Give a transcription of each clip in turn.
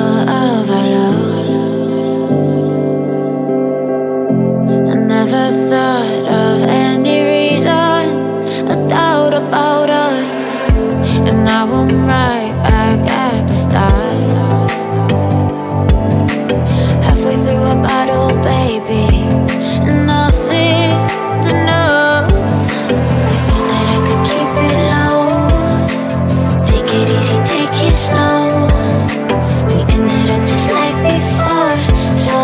of our love. I never thought of any reason, a doubt about us, and now I'm right back at the start. Halfway through a bottle, baby, and nothing's enough. I thought that I could keep it low, take it easy, take it slow. We ended up just like before, so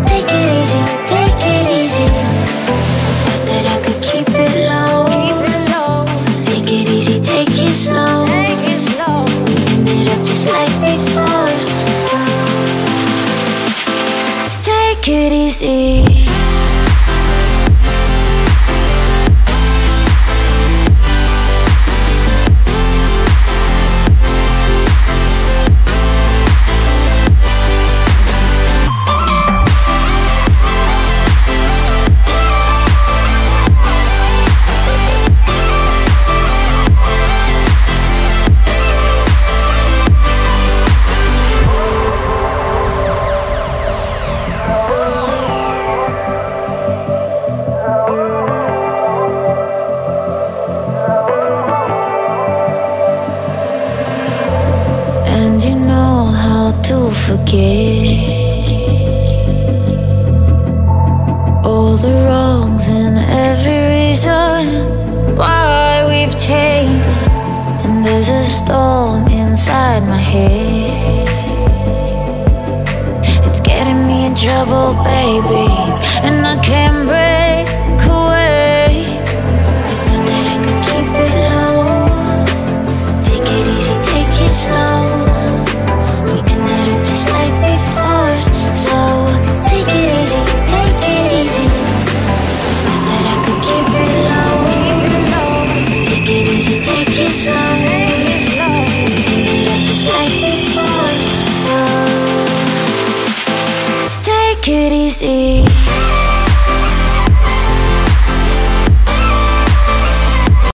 take it easy, take it easy. I thought that I could keep it low, take it easy, take it slow. We ended up just like before, so take it easy. And you know how to forget all the wrongs and every reason why we've changed. And there's a storm inside my head, it's getting me in trouble, baby, and I can't break away. I thought that I could keep it low, take it easy, take it slow. We ended up just like before, so take it easy, take it easy. I thought that I could keep it low, take it easy, take it slow. We ended up just like before, so take it easy.